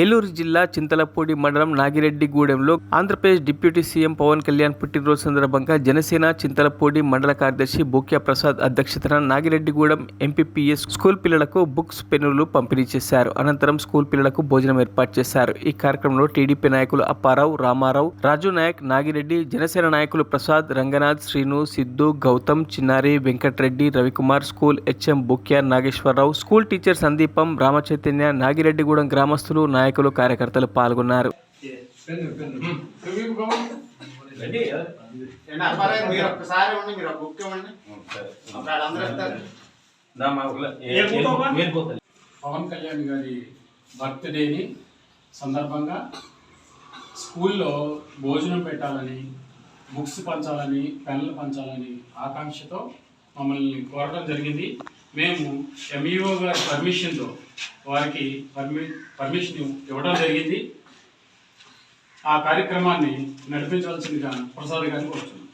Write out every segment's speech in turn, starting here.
ఏలూరు జిల్లా చింతలపూడి మండలం నాగిరెడ్డిగూడెంలో Andhra Pradesh deputy CM Pawan Kalyan పుట్టినరోజు సందర్భంగా జనసేన చింతలపూడి మండల కార్యదర్శి బూక్యా ప్రసాద్ అధ్యక్షతన నాగిరెడ్డిగూడెం ఎంపీపీఎస్ స్కూల్ పిల్లలకు బుక్స్ పెన్నులు పంపిణీ చేశారు. అనంతరం స్కూల్ పిల్లలకు భోజనం ఏర్పాటు చేశారు. ఈ కార్యక్రమంలో టీడీపీ నాయకులు అప్పారావు, రామారావు, రాజు నాయక్, నాగిరెడ్డి, జనసేన నాయకులు Prasad, Ranganath, Srinu, Siddhu, Gautam, Chinnari, Venkatareddy, Ravikumar, school HM Bhukya Nageswararao, school teacher Sandeepam, Ramachaitanya, Nagireddigudem గ్రామస్తులు, నాయకులు, కార్యకర్తలు పాల్గొన్నారు. పవన్ కళ్యాణ్ గారి బర్త్డేని సందర్భంగా స్కూల్లో భోజనం పెట్టాలని, బుక్స్ పంచాలని, పెన్నులు పంచాలని ఆకాంక్షతో మమ్మల్ని కోరడం జరిగింది. మేము ఎంఈఓ గారి పర్మిషన్తో వారికి పర్మిషన్ ఇవ్వడం జరిగింది. ఆ కార్యక్రమాన్ని నడిపించవలసిందిగా ప్రసాద్ గారిని కోరుతున్నాం.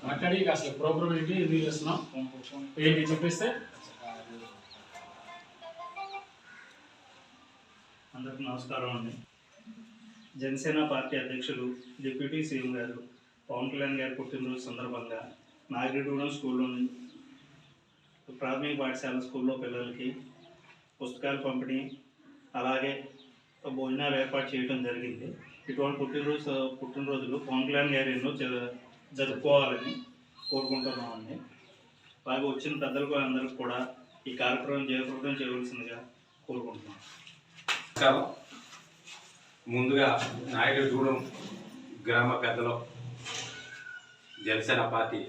మాట్లాడి అసలు ప్రోగ్రామ్ ఏంటి, ఎందుకు చేస్తున్నాం ఏంటి చెప్పేస్తే. అందరికీ నమస్కారం అండి. జనసేన పార్టీ అధ్యక్షులు డిప్యూటీ సీఎం గారు పవన్ కళ్యాణ్ గారి పుట్టినరోజు సందర్భంగా నాగిరెడ్డిగూడెం స్కూల్లోని ప్రాథమిక పాఠశాల స్కూల్లో పిల్లలకి పుస్తకాలు పంపిణీ, అలాగే భోజనాలు ఏర్పాటు చేయడం జరిగింది. ఇటువంటి పుట్టినరోజులు పవన్ కళ్యాణ్ గారు ఎన్నో జరుపుకోవాలని కోరుకుంటున్నామండి. అలాగే వచ్చిన పెద్దలకు అందరికీ కూడా ఈ కార్యక్రమం జయప్రదం చేయవలసిందిగా కోరుకుంటున్నాం. ముందుగా నాగిరెడ్డిగూడెం గ్రామ పెద్దలు, జనసేన పార్టీ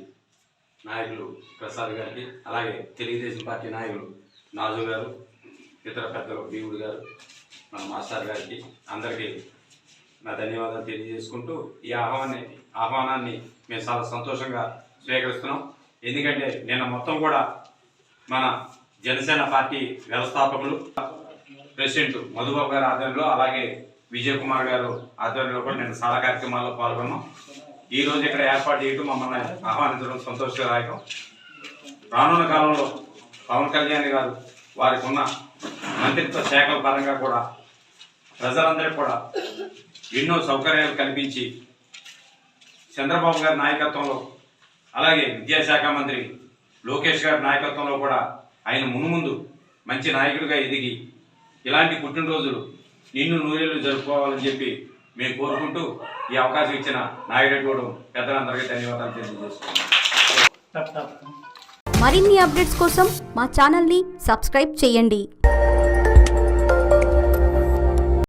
నాయకులు ప్రసాద్ గారికి, అలాగే తెలుగుదేశం పార్టీ నాయకులు నాజు గారు, ఇతర పెద్దలు భీముడు గారు, మన మాస్టర్ గారికి అందరికీ నా ధన్యవాదాలు తెలియజేసుకుంటూ ఈ ఆహ్వానాన్ని మేము చాలా సంతోషంగా స్వీకరిస్తున్నాం. ఎందుకంటే నిన్న మొత్తం కూడా మన జనసేన పార్టీ వ్యవస్థాపకులు ప్రెసిడెంట్ మధుబాబు గారి ఆధ్వర్యంలో, అలాగే విజయ్ కుమార్ గారు ఆధ్వర్యంలో కూడా నేను చాలా కార్యక్రమాల్లో పాల్గొన్నాం. ఈరోజు ఇక్కడ ఏర్పాటు చేయడం మమ్మల్ని ఆహ్వానించడం సంతోషదాయకం. రానున్న కాలంలో పవన్ కళ్యాణ్ గారు వారికి ఉన్న మంత్రిత్వ శాఖల పరంగా కూడా ప్రజలందరికీ కూడా ఎన్నో సౌకర్యాలు కల్పించి, చంద్రబాబు గారి నాయకత్వంలో, అలాగే విద్యాశాఖ మంత్రి లోకేష్ గారి నాయకత్వంలో కూడా ఆయన మున్ముందు మంచి నాయకుడిగా ఎదిగి ఇలాంటి పుట్టినరోజులు నిన్ను నూరేళ్లు జరుపుకోవాలని చెప్పి మేము కోరుకుంటూ ఈ అవకాశం ఇచ్చిన నాగిరెడ్డిగూడెం పెద్దలందరికీ ధన్యవాదాలు తెలియజేస్తున్నాం. మరిన్ని అప్డేట్స్ కోసం మా ఛానల్ని సబ్స్క్రైబ్ చేయండి.